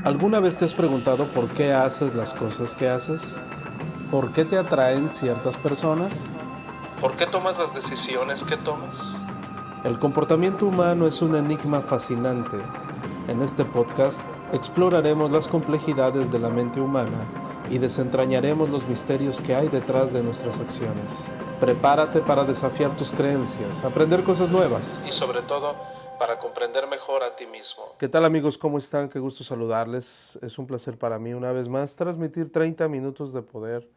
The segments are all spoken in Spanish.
¿Alguna vez te has preguntado por qué haces las cosas que haces? ¿Por qué te atraen ciertas personas? ¿Por qué tomas las decisiones que tomas? El comportamiento humano es un enigma fascinante. En este podcast exploraremos las complejidades de la mente humana y desentrañaremos los misterios que hay detrás de nuestras acciones. Prepárate para desafiar tus creencias, aprender cosas nuevas y sobre todo para comprender mejor a ti mismo. ¿Qué tal, amigos? ¿Cómo están? Qué gusto saludarles. Es un placer para mí una vez más transmitir 30 minutos de poder.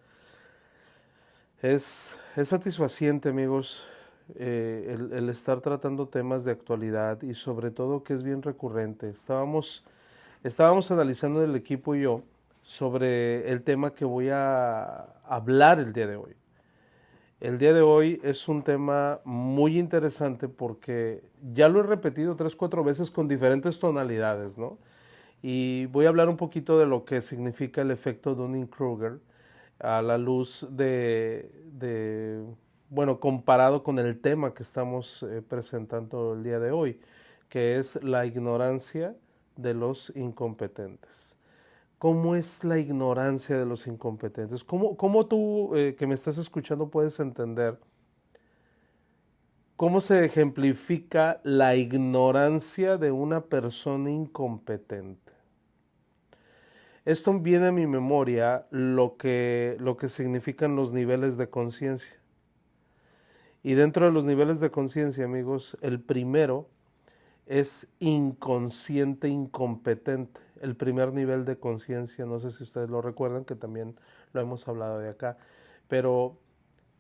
Es satisfaciente, amigos, el estar tratando temas de actualidad y sobre todo que es bien recurrente. Estábamos analizando el equipo y yo sobre el tema que voy a hablar el día de hoy. El día de hoy es un tema muy interesante porque ya lo he repetido 3, 4 veces con diferentes tonalidades, ¿no? Y voy a hablar un poquito de lo que significa el efecto Dunning-Kruger a la luz bueno, comparado con el tema que estamos presentando el día de hoy, que es la ignorancia de los incompetentes. ¿Cómo es la ignorancia de los incompetentes? ¿Cómo tú que me estás escuchando puedes entender cómo se ejemplifica la ignorancia de una persona incompetente? Esto viene a mi memoria lo que significan los niveles de conciencia. Y dentro de los niveles de conciencia, amigos, el primero es inconsciente incompetente. El primer nivel de conciencia, no sé si ustedes lo recuerdan, que también lo hemos hablado de acá, pero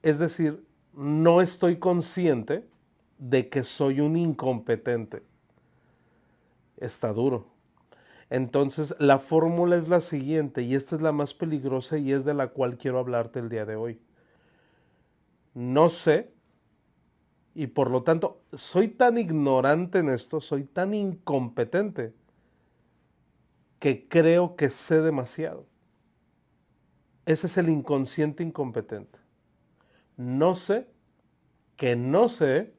es decir, no estoy consciente de que soy un incompetente. Está duro. Entonces, la fórmula es la siguiente, y esta es la más peligrosa y es de la cual quiero hablarte el día de hoy. No sé, y por lo tanto, soy tan ignorante en esto, soy tan incompetente, que creo que sé demasiado. Ese es el inconsciente incompetente. No sé, que no sé,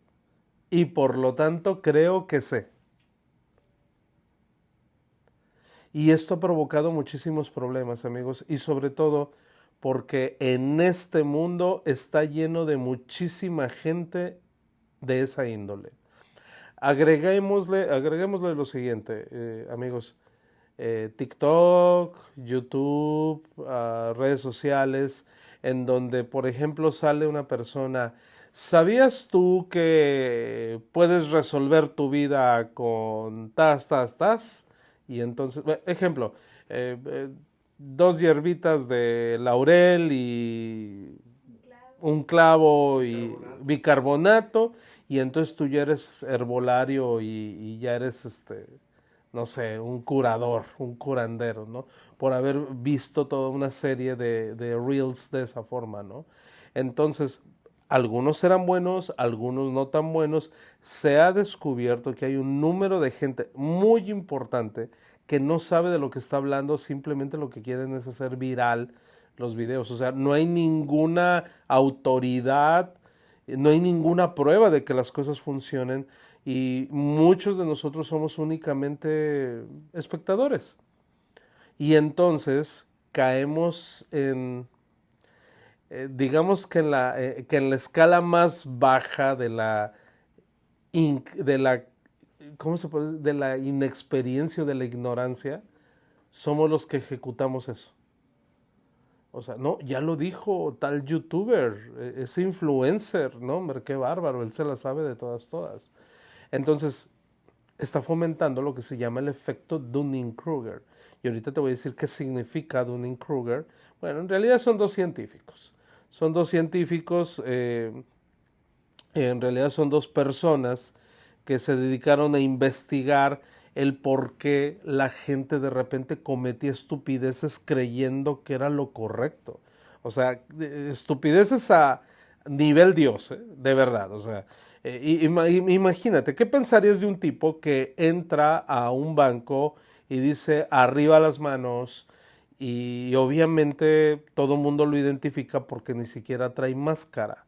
y por lo tanto creo que sé. Y esto ha provocado muchísimos problemas, amigos, y sobre todo porque en este mundo está lleno de muchísima gente de esa índole. Agreguémosle lo siguiente, amigos. TikTok, YouTube, redes sociales, en donde, por ejemplo, sale una persona. ¿Sabías tú que puedes resolver tu vida con tas, tas, tas? Y entonces, ejemplo, eh, eh, 2 hierbitas de laurel y un clavo y bicarbonato, y entonces tú ya eres herbolario y ya eres no sé, un curador, un curandero, ¿no? Por haber visto toda una serie de reels de esa forma, ¿no? Entonces, algunos serán buenos, algunos no tan buenos. Se ha descubierto que hay un número de gente muy importante que no sabe de lo que está hablando, simplemente lo que quieren es hacer viral los videos. O sea, no hay ninguna autoridad, no hay ninguna prueba de que las cosas funcionen y muchos de nosotros somos únicamente espectadores. Y entonces caemos digamos que en la escala más baja de la, ¿cómo se puede decir? De la inexperiencia o de la ignorancia, somos los que ejecutamos eso. O sea, no, ya lo dijo tal youtuber, es influencer, no, hombre, qué bárbaro, él se la sabe de todas, todas. Entonces, está fomentando lo que se llama el efecto Dunning-Kruger. Y ahorita te voy a decir qué significa Dunning-Kruger. Bueno, en realidad son dos científicos. Son dos científicos, en realidad son dos personas que se dedicaron a investigar el por qué la gente de repente cometía estupideces creyendo que era lo correcto. O sea, estupideces a nivel Dios, de verdad. O sea, imagínate, ¿qué pensarías de un tipo que entra a un banco y dice arriba las manos y obviamente todo el mundo lo identifica porque ni siquiera trae máscara?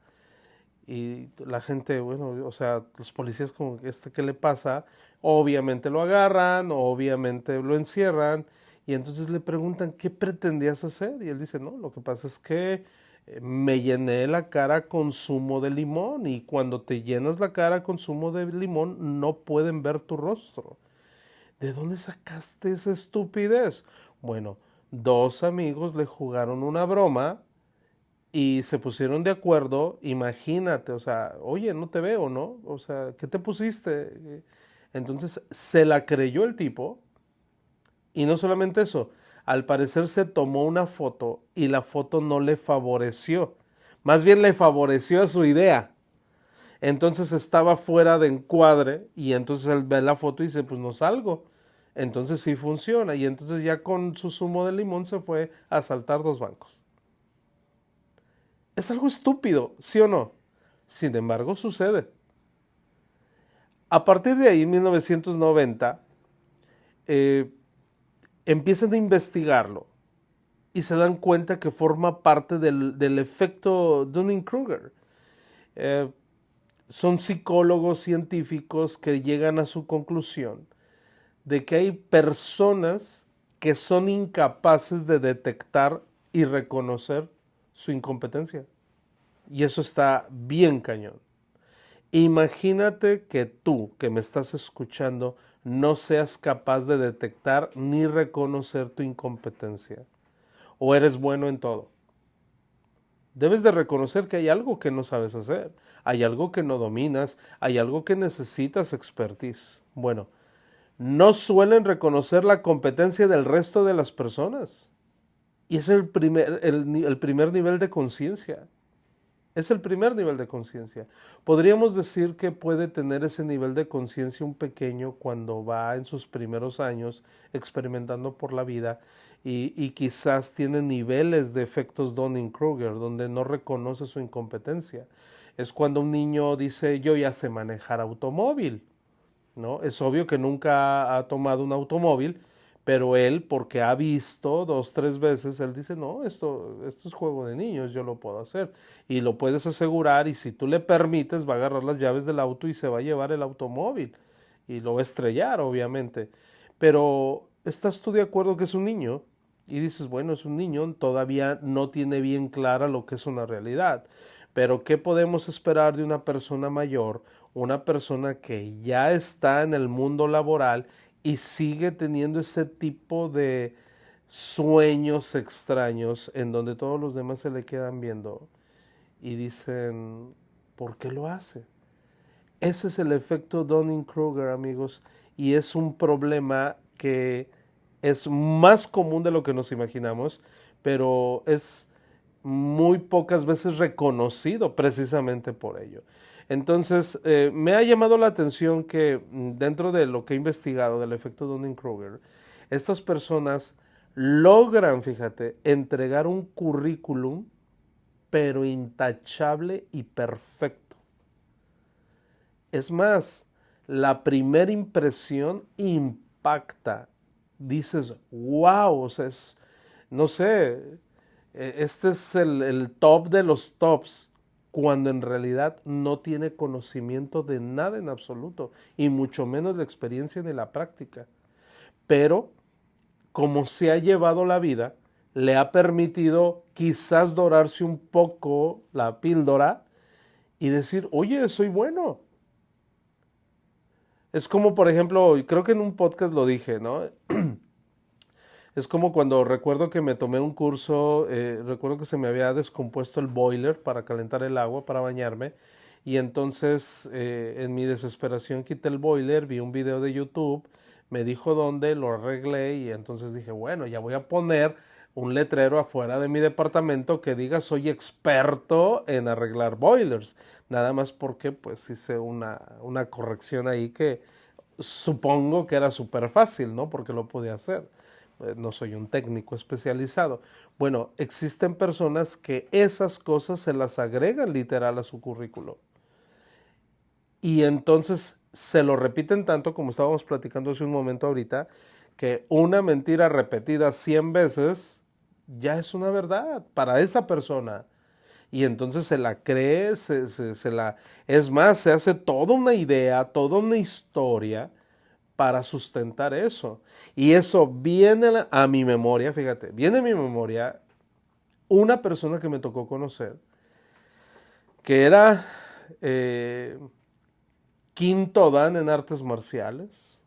Y la gente, bueno, o sea, los policías como, ¿qué le pasa? Obviamente lo agarran, obviamente lo encierran Y entonces le preguntan, ¿qué pretendías hacer? Y él dice, no, lo que pasa es que me llené la cara con zumo de limón y cuando te llenas la cara con zumo de limón no pueden ver tu rostro. ¿De dónde sacaste esa estupidez? Bueno, dos amigos le jugaron una broma y se pusieron de acuerdo. Imagínate, o sea, oye, no te veo, ¿no? O sea, ¿qué te pusiste? Entonces se la creyó el tipo y no solamente eso, al parecer se tomó una foto y la foto no le favoreció, más bien le favoreció a su idea. Entonces estaba fuera de encuadre y entonces él ve la foto y dice, pues no salgo. Entonces sí funciona y entonces ya con su zumo de limón se fue a asaltar dos bancos. Es algo estúpido, ¿sí o no? Sin embargo, sucede. A partir de ahí, en 1990, eh, empiezan a investigarlo y se dan cuenta que forma parte del efecto Dunning-Kruger. Eh, Son psicólogos científicos que llegan a su conclusión de que hay personas que son incapaces de detectar y reconocer su incompetencia. Y eso está bien cañón. Imagínate que tú, que me estás escuchando, no seas capaz de detectar ni reconocer tu incompetencia. O eres bueno en todo. Debes de reconocer que hay algo que no sabes hacer, hay algo que no dominas, hay algo que necesitas expertise. Bueno, no suelen reconocer la competencia del resto de las personas. Y es el primer nivel de conciencia. Es el primer nivel de conciencia. Podríamos decir que puede tener ese nivel de conciencia un pequeño cuando va en sus primeros años experimentando por la vida y quizás tiene niveles de efectos Dunning-Kruger donde no reconoce su incompetencia. Es cuando un niño dice yo ya sé manejar automóvil, ¿no? Es obvio que nunca ha tomado un automóvil, pero él, porque ha visto dos, tres veces, él dice, no, esto es juego de niños, yo lo puedo hacer. Y lo puedes asegurar y si tú le permites, va a agarrar las llaves del auto y se va a llevar el automóvil. Y lo va a estrellar, obviamente. Pero, ¿estás tú de acuerdo que es un niño? Y dices, bueno, es un niño, todavía no tiene bien clara lo que es una realidad. Pero, ¿qué podemos esperar de una persona mayor? Una persona que ya está en el mundo laboral y sigue teniendo ese tipo de sueños extraños en donde todos los demás se le quedan viendo y dicen, ¿por qué lo hace? Ese es el efecto Dunning-Kruger, amigos, y es un problema que es más común de lo que nos imaginamos, pero es muy pocas veces reconocido precisamente por ello. Entonces, me ha llamado la atención que dentro de lo que he investigado del efecto Dunning-Kruger, estas personas logran, fíjate, entregar un currículum, pero intachable y perfecto. Es más, la primera impresión impacta. Dices, wow, o sea, no sé, este es el top de los tops, cuando en realidad no tiene conocimiento de nada en absoluto, y mucho menos la experiencia ni la práctica. Pero como se ha llevado la vida, le ha permitido quizás dorarse un poco la píldora y decir, oye, soy bueno. Es como, por ejemplo, creo que en un podcast lo dije, ¿no? Es como cuando recuerdo que me tomé un curso, recuerdo que se me había descompuesto el boiler para calentar el agua, para bañarme, y entonces en mi desesperación quité el boiler, vi un video de YouTube, me dijo dónde, lo arreglé y entonces dije, bueno, ya voy a poner un letrero afuera de mi departamento que diga soy experto en arreglar boilers, nada más porque pues hice una corrección ahí que supongo que era súper fácil, ¿no? Porque lo podía hacer. No soy un técnico especializado. Bueno, existen personas que esas cosas se las agregan literal a su currículo. Y entonces se lo repiten tanto, como estábamos platicando hace un momento ahorita, que una mentira repetida 100 veces ya es una verdad para esa persona. Y entonces se la cree, es más, se hace toda una idea, toda una historia para sustentar eso. Y eso viene a mi memoria, fíjate, viene a mi memoria una persona que me tocó conocer, que era quinto dan en artes marciales,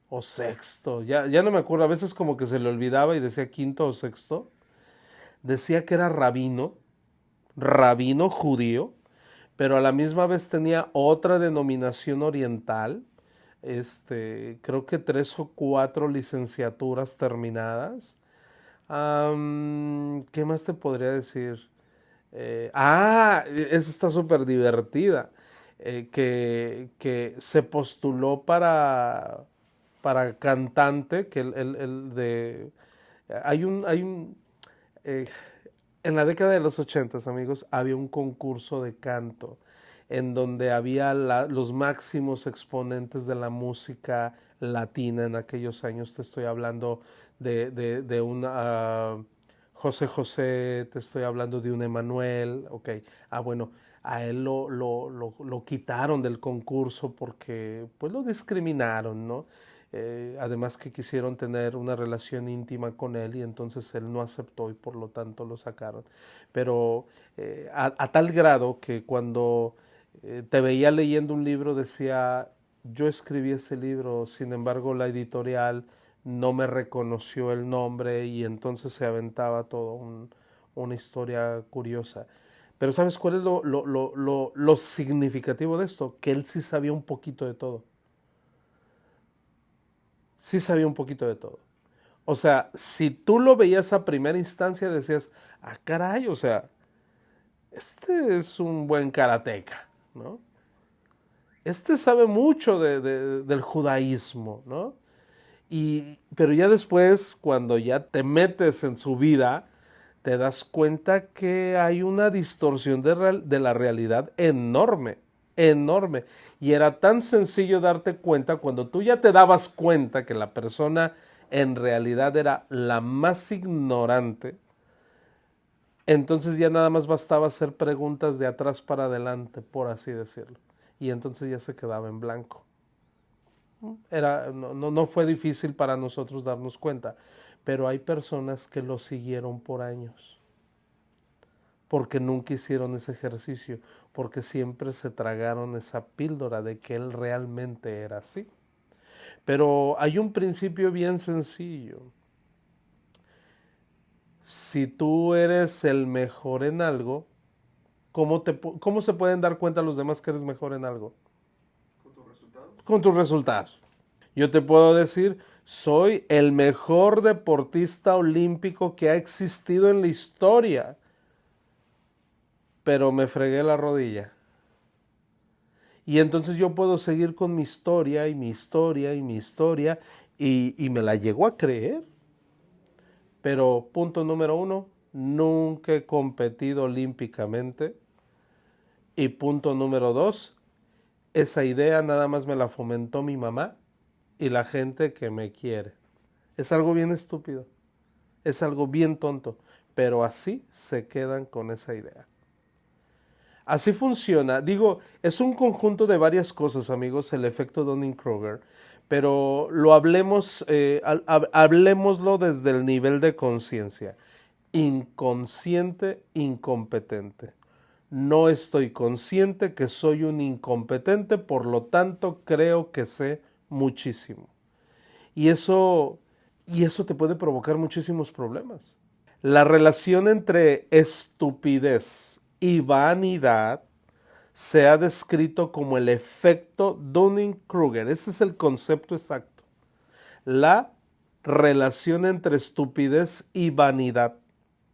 o sexto, ya no me acuerdo, a veces como que se le olvidaba y decía quinto o sexto, decía que era rabino judío, pero a la misma vez tenía otra denominación oriental, creo que 3 o 4 licenciaturas terminadas. ¿Qué más te podría decir? Esa está súper divertida. Que se postuló para cantante, que el de... Hay un eh, en la década de los 80, amigos, había un concurso de canto en donde había los máximos exponentes de la música latina en aquellos años. Te estoy hablando de un José José, te estoy hablando de un Emanuel, ok. Bueno, a él lo quitaron del concurso porque pues lo discriminaron, ¿no? Además que quisieron tener una relación íntima con él y entonces él no aceptó y por lo tanto lo sacaron. Pero a tal grado que cuando te veía leyendo un libro decía, yo escribí ese libro, sin embargo la editorial no me reconoció el nombre y entonces se aventaba una historia curiosa. Pero ¿sabes cuál es lo significativo de esto? Que él sí sabía un poquito de todo. Sí sabía un poquito de todo. O sea, si tú lo veías a primera instancia decías, caray, o sea, este es un buen karateca, ¿no? Este sabe mucho del judaísmo, ¿no? Pero ya después, cuando ya te metes en su vida, te das cuenta que hay una distorsión de la realidad enorme, enorme. Y era tan sencillo darte cuenta cuando tú ya te dabas cuenta que la persona en realidad era la más ignorante, entonces ya nada más bastaba hacer preguntas de atrás para adelante, por así decirlo. Y entonces ya se quedaba en blanco. No fue difícil para nosotros darnos cuenta, pero hay personas que lo siguieron por años, porque nunca hicieron ese ejercicio, porque siempre se tragaron esa píldora de que él realmente era así. Pero hay un principio bien sencillo. Si tú eres el mejor en algo, ¿cómo se pueden dar cuenta los demás que eres mejor en algo? ¿Con tus resultados? Con tus resultados. Yo te puedo decir, soy el mejor deportista olímpico que ha existido en la historia, pero me fregué la rodilla. Y entonces yo puedo seguir con mi historia y mi historia y mi historia y me la llego a creer. Pero punto número 1, nunca he competido olímpicamente. Y punto número 2, esa idea nada más me la fomentó mi mamá y la gente que me quiere. Es algo bien estúpido, es algo bien tonto, pero así se quedan con esa idea. Así funciona. Digo, es un conjunto de varias cosas, amigos, el efecto Dunning-Kruger, pero hablemoslo desde el nivel de conciencia. Inconsciente, incompetente. No estoy consciente que soy un incompetente, por lo tanto creo que sé muchísimo. Y eso te puede provocar muchísimos problemas. La relación entre estupidez y vanidad se ha descrito como el efecto Dunning-Kruger. Ese es el concepto exacto. La relación entre estupidez y vanidad,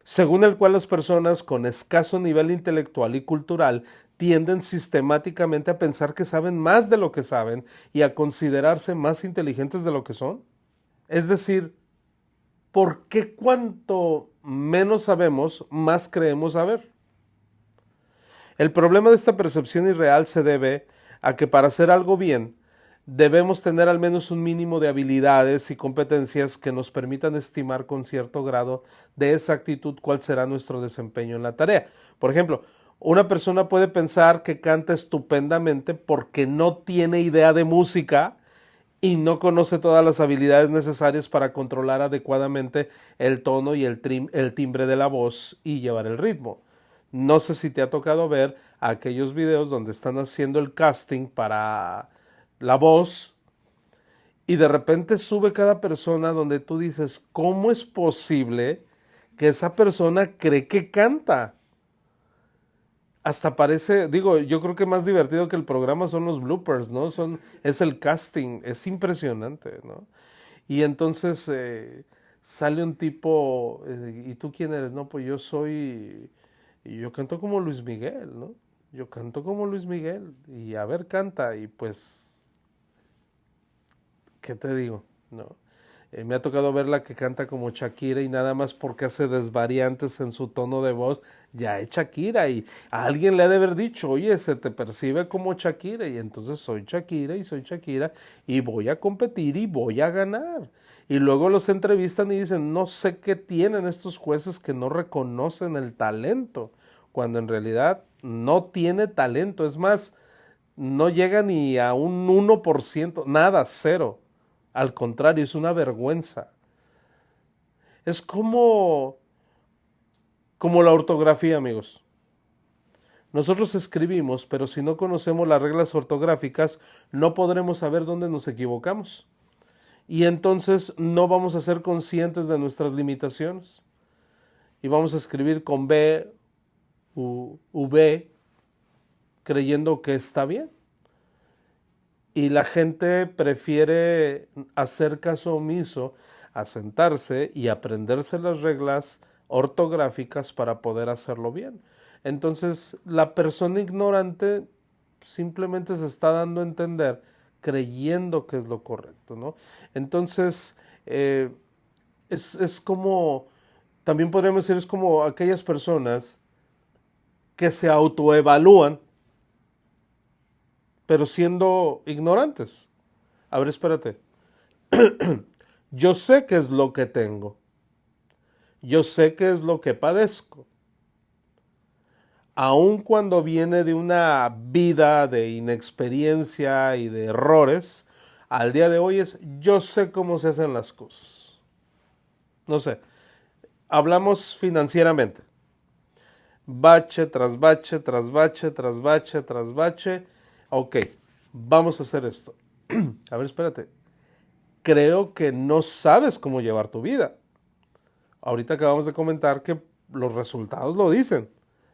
según el cual las personas con escaso nivel intelectual y cultural tienden sistemáticamente a pensar que saben más de lo que saben y a considerarse más inteligentes de lo que son. Es decir, ¿por qué cuanto menos sabemos, más creemos saber? El problema de esta percepción irreal se debe a que para hacer algo bien, debemos tener al menos un mínimo de habilidades y competencias que nos permitan estimar con cierto grado de exactitud cuál será nuestro desempeño en la tarea. Por ejemplo, una persona puede pensar que canta estupendamente porque no tiene idea de música y no conoce todas las habilidades necesarias para controlar adecuadamente el tono y el timbre de la voz y llevar el ritmo. No sé si te ha tocado ver aquellos videos donde están haciendo el casting para la voz y de repente sube cada persona donde tú dices, ¿cómo es posible que esa persona cree que canta? Hasta parece, digo, yo creo que más divertido que el programa son los bloopers, ¿no? Es el casting, es impresionante, ¿no? Y entonces sale un tipo, ¿y tú quién eres? No, pues y yo canto como Luis Miguel, ¿no? Yo canto como Luis Miguel, y a ver, canta, y pues, ¿qué te digo? ¿No? Me ha tocado verla que canta como Shakira y nada más porque hace desvariantes en su tono de voz, ya es Shakira y a alguien le ha de haber dicho, oye, se te percibe como Shakira y entonces soy Shakira y soy Shakira y voy a competir y voy a ganar. Y luego los entrevistan y dicen, no sé qué tienen estos jueces que no reconocen el talento, cuando en realidad no tiene talento, es más, no llega ni a un 1%, nada, cero. Al contrario, es una vergüenza. Es como la ortografía, amigos. Nosotros escribimos, pero si no conocemos las reglas ortográficas, no podremos saber dónde nos equivocamos. Y entonces no vamos a ser conscientes de nuestras limitaciones. Y vamos a escribir con B, V, creyendo que está bien. Y la gente prefiere hacer caso omiso a sentarse y aprenderse las reglas ortográficas para poder hacerlo bien. Entonces, la persona ignorante simplemente se está dando a entender creyendo que es lo correcto, ¿no? Entonces, es como, también podríamos decir, es como aquellas personas que se autoevalúan pero siendo ignorantes. A ver, espérate. Yo sé qué es lo que tengo. Yo sé qué es lo que padezco. Aun cuando viene de una vida de inexperiencia y de errores, al día de hoy es yo sé cómo se hacen las cosas. No sé, hablamos financieramente. Bache tras bache, tras bache, tras bache, tras bache. Ok, vamos a hacer esto. A ver, espérate. Creo que no sabes cómo llevar tu vida. Ahorita acabamos de comentar que los resultados lo dicen.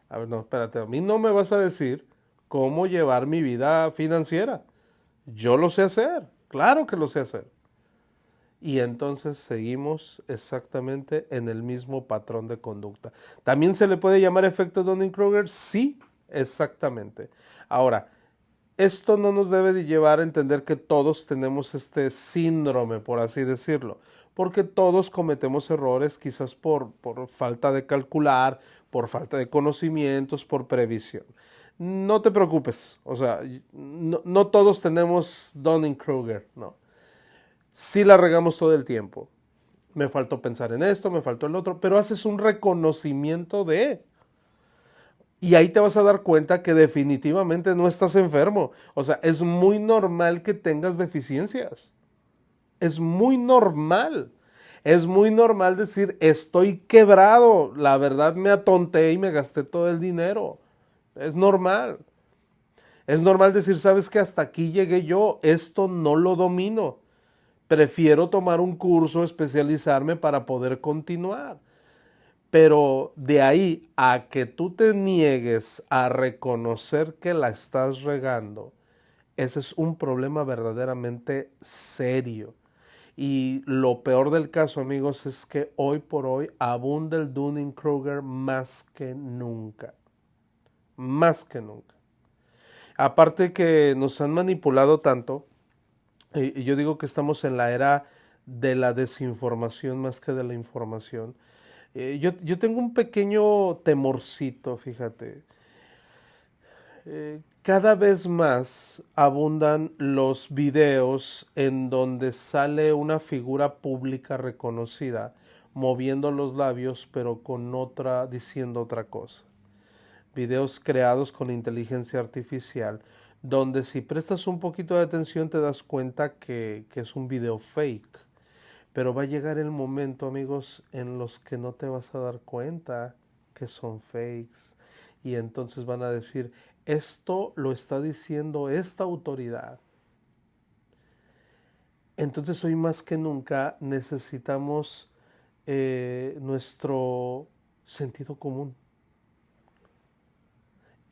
A ver, no, espérate, a mí no me vas a decir cómo llevar mi vida financiera. Yo lo sé hacer, claro que lo sé hacer. Y entonces seguimos exactamente en el mismo patrón de conducta. ¿También se le puede llamar efecto Dunning-Kruger? Sí, exactamente. Ahora, esto no nos debe de llevar a entender que todos tenemos este síndrome, por así decirlo, porque todos cometemos errores quizás por falta de calcular, por falta de conocimientos, por previsión. No te preocupes, o sea, no todos tenemos Dunning-Kruger, no. Sí la regamos todo el tiempo. Me faltó pensar en esto, me faltó el otro, pero haces un reconocimiento de. Y ahí te vas a dar cuenta que definitivamente no estás enfermo. O sea, es muy normal que tengas deficiencias. Es muy normal. Es muy normal decir, estoy quebrado. La verdad me atonté y me gasté todo el dinero. Es normal. Es normal decir, sabes que hasta aquí llegué yo. Esto no lo domino. Prefiero tomar un curso, especializarme para poder continuar. Pero de ahí a que tú te niegues a reconocer que la estás regando, ese es un problema verdaderamente serio. Y lo peor del caso, amigos, es que hoy por hoy abunda el Dunning-Kruger más que nunca. Más que nunca. Aparte que nos han manipulado tanto, y yo digo que estamos en la era de la desinformación más que de la información. Yo tengo un pequeño temorcito, fíjate. Cada vez más abundan los videos en donde sale una figura pública reconocida moviendo los labios pero con diciendo otra cosa. Videos creados con inteligencia artificial donde si prestas un poquito de atención te das cuenta que es un video fake. Pero va a llegar el momento, amigos, en los que no te vas a dar cuenta que son fakes. Y entonces van a decir, esto lo está diciendo esta autoridad. Entonces hoy más que nunca necesitamos nuestro sentido común.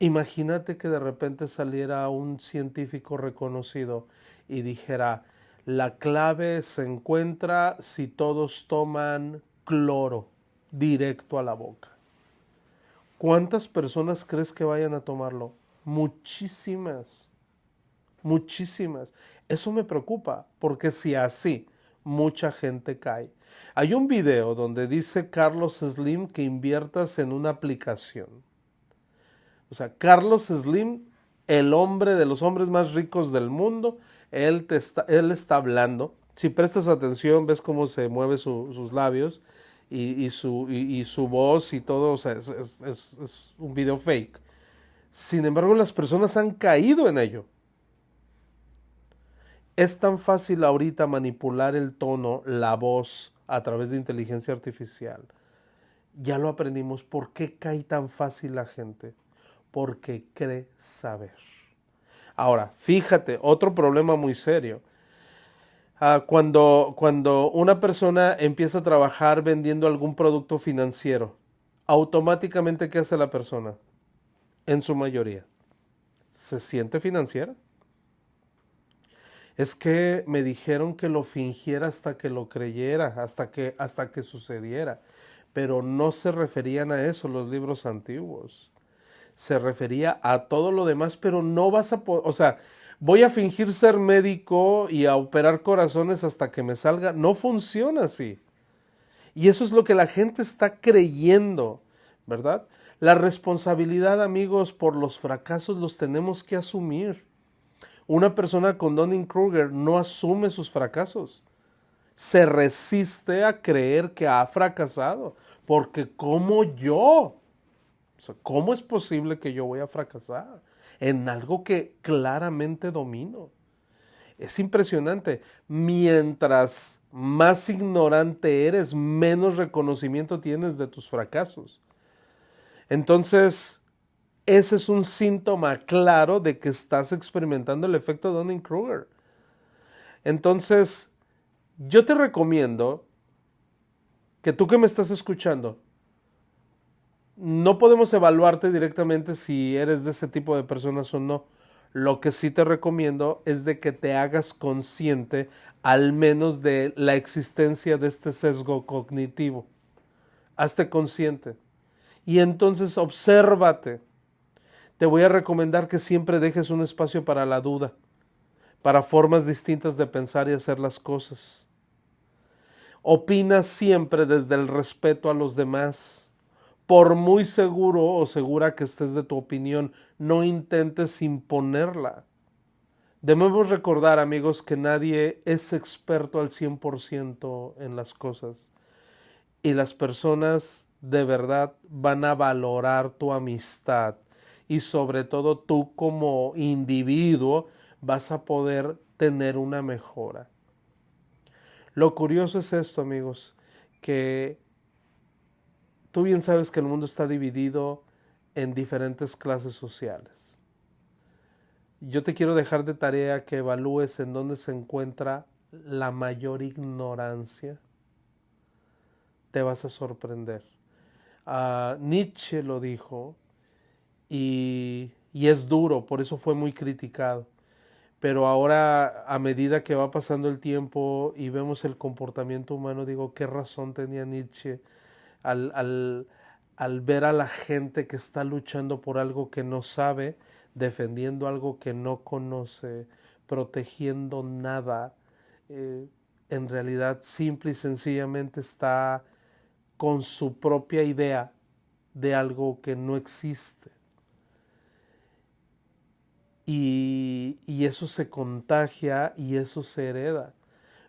Imagínate que de repente saliera un científico reconocido y dijera, la clave se encuentra si todos toman cloro directo a la boca. ¿Cuántas personas crees que vayan a tomarlo? Muchísimas, muchísimas. Eso me preocupa, porque si así mucha gente cae. Hay un video donde dice Carlos Slim que inviertas en una aplicación. O sea, Carlos Slim, el hombre de los hombres más ricos del mundo, él está hablando. Si prestas atención, ves cómo se mueve sus labios y su voz y todo. O sea, es un video fake. Sin embargo, las personas han caído en ello. Es tan fácil ahorita manipular el tono, la voz, a través de inteligencia artificial. Ya lo aprendimos. ¿Por qué cae tan fácil la gente? Porque cree saber. Ahora, fíjate, otro problema muy serio. Cuando una persona empieza a trabajar vendiendo algún producto financiero, automáticamente, ¿qué hace la persona? En su mayoría, se siente financiera. Es que me dijeron que lo fingiera hasta que lo creyera, hasta que sucediera. Pero no se referían a eso los libros antiguos. Se refería a todo lo demás, pero no vas a poder, o sea, voy a fingir ser médico y a operar corazones hasta que me salga. No funciona así. Y eso es lo que la gente está creyendo, ¿verdad? La responsabilidad, amigos, por los fracasos los tenemos que asumir. Una persona con Dunning-Kruger no asume sus fracasos. Se resiste a creer que ha fracasado. Porque ¿cómo yo? O sea, ¿cómo es posible que yo voy a fracasar en algo que claramente domino? Es impresionante. Mientras más ignorante eres, menos reconocimiento tienes de tus fracasos. Entonces, ese es un síntoma claro de que estás experimentando el efecto Dunning-Kruger. Entonces, yo te recomiendo que tú que me estás escuchando, no podemos evaluarte directamente si eres de ese tipo de personas o no. Lo que sí te recomiendo es de que te hagas consciente al menos de la existencia de este sesgo cognitivo. Hazte consciente. Y entonces obsérvate. Te voy a recomendar que siempre dejes un espacio para la duda, para formas distintas de pensar y hacer las cosas. Opina siempre desde el respeto a los demás. Por muy seguro o segura que estés de tu opinión, no intentes imponerla. Debemos recordar, amigos, que nadie es experto al 100% en las cosas. Y las personas de verdad van a valorar tu amistad. Y sobre todo tú como individuo vas a poder tener una mejora. Lo curioso es esto, amigos, que tú bien sabes que el mundo está dividido en diferentes clases sociales. Yo te quiero dejar de tarea que evalúes en dónde se encuentra la mayor ignorancia. Te vas a sorprender. Nietzsche lo dijo y es duro, por eso fue muy criticado. Pero ahora, a medida que va pasando el tiempo y vemos el comportamiento humano, digo, ¿qué razón tenía Nietzsche al, al, al ver a la gente que está luchando por algo que no sabe, defendiendo algo que no conoce, protegiendo nada? En realidad, simple y sencillamente está con su propia idea de algo que no existe. Y eso se contagia y eso se hereda.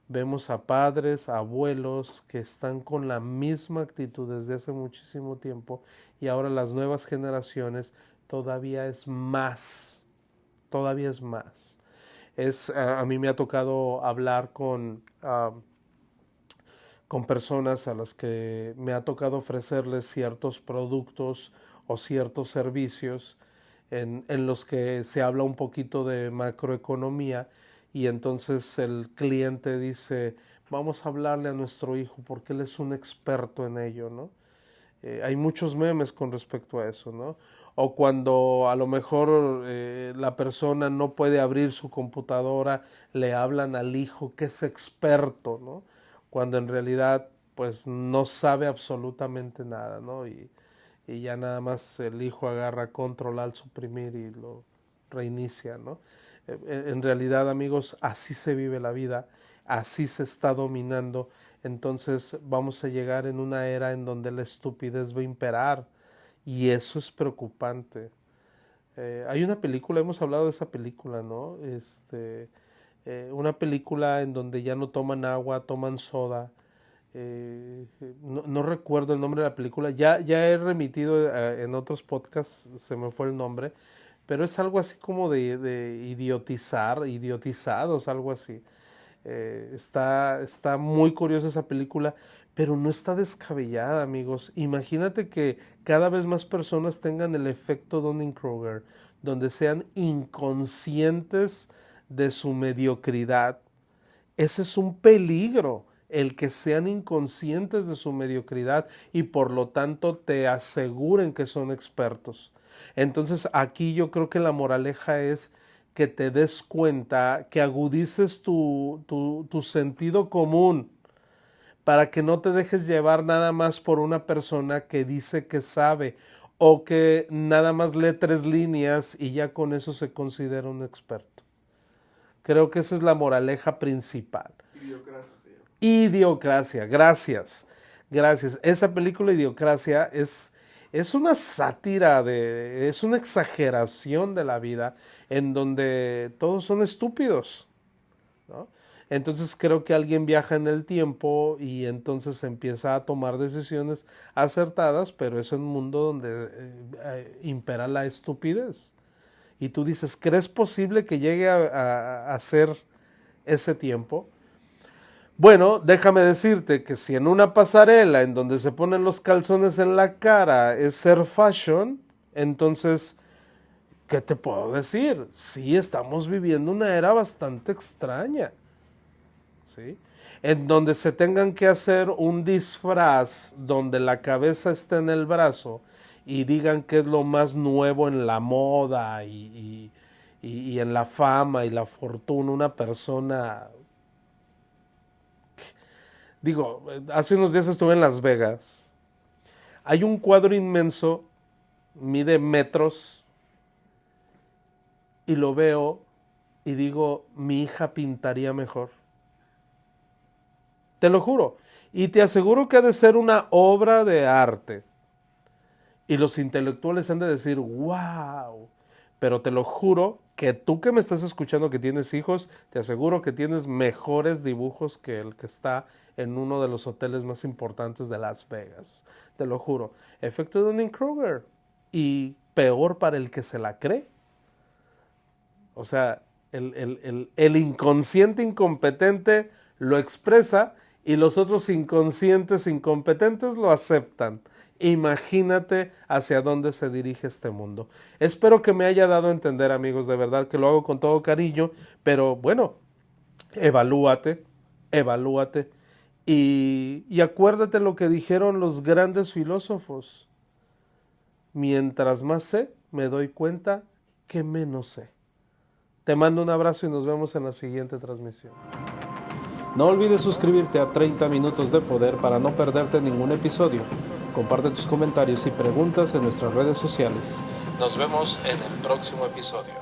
Vemos a padres, a abuelos que están con la misma actitud desde hace muchísimo tiempo y ahora las nuevas generaciones todavía es más. todavía es más. A mí me ha tocado hablar con personas a las que me ha tocado ofrecerles ciertos productos o ciertos servicios en los que se habla un poquito de macroeconomía, y entonces el cliente dice, vamos a hablarle a nuestro hijo porque él es un experto en ello, ¿no? Hay muchos memes con respecto a eso, ¿no? O cuando a lo mejor la persona no puede abrir su computadora, le hablan al hijo que es experto, ¿no? Cuando en realidad pues no sabe absolutamente nada, ¿no? Y ya nada más el hijo agarra control al suprimir y lo reinicia, ¿no? En realidad, amigos, así se vive la vida, así se está dominando. Entonces vamos a llegar en una era en donde la estupidez va a imperar, y eso es preocupante. Hay una película, hemos hablado de esa película, ¿no? Una película en donde ya no toman agua, toman soda. No recuerdo el nombre de la película, ya he remitido en otros podcasts, se me fue el nombre, pero es algo así como de idiotizados, algo así. Está muy curiosa esa película, pero no está descabellada, amigos. Imagínate que cada vez más personas tengan el efecto Dunning-Kruger, donde sean inconscientes de su mediocridad. Ese es un peligro, el que sean inconscientes de su mediocridad y por lo tanto te aseguren que son expertos. Entonces aquí yo creo que la moraleja es que te des cuenta, que agudices tu sentido común, para que no te dejes llevar nada más por una persona que dice que sabe, o que nada más lee 3 líneas y ya con eso se considera un experto. Creo que esa es la moraleja principal. Idiocracia, gracias. Esa película Idiocracia es una sátira, es una exageración de la vida en donde todos son estúpidos, ¿no? Entonces creo que alguien viaja en el tiempo y entonces empieza a tomar decisiones acertadas, pero es un mundo donde impera la estupidez. Y tú dices, ¿crees posible que llegue a ser ese tiempo? Bueno, déjame decirte que si en una pasarela en donde se ponen los calzones en la cara es ser fashion, entonces, ¿qué te puedo decir? Sí, estamos viviendo una era bastante extraña, ¿sí? En donde se tengan que hacer un disfraz donde la cabeza esté en el brazo y digan que es lo más nuevo en la moda y en la fama y la fortuna, una persona. Digo, hace unos días estuve en Las Vegas. Hay un cuadro inmenso, mide metros, y lo veo y digo, mi hija pintaría mejor. Te lo juro. Y te aseguro que ha de ser una obra de arte. Y los intelectuales han de decir, wow. Pero te lo juro que tú que me estás escuchando, que tienes hijos, te aseguro que tienes mejores dibujos que el que está en uno de los hoteles más importantes de Las Vegas. Te lo juro. Efecto Dunning-Kruger. Y peor para el que se la cree. O sea, el inconsciente incompetente lo expresa y los otros inconscientes incompetentes lo aceptan. Imagínate hacia dónde se dirige este mundo. Espero que me haya dado a entender, amigos, de verdad que lo hago con todo cariño, pero bueno, evalúate y acuérdate lo que dijeron los grandes filósofos. Mientras más sé, me doy cuenta que menos sé. Te mando un abrazo y nos vemos en la siguiente transmisión. No olvides suscribirte a 30 Minutos de Poder para no perderte ningún episodio. Comparte tus comentarios y preguntas en nuestras redes sociales. Nos vemos en el próximo episodio.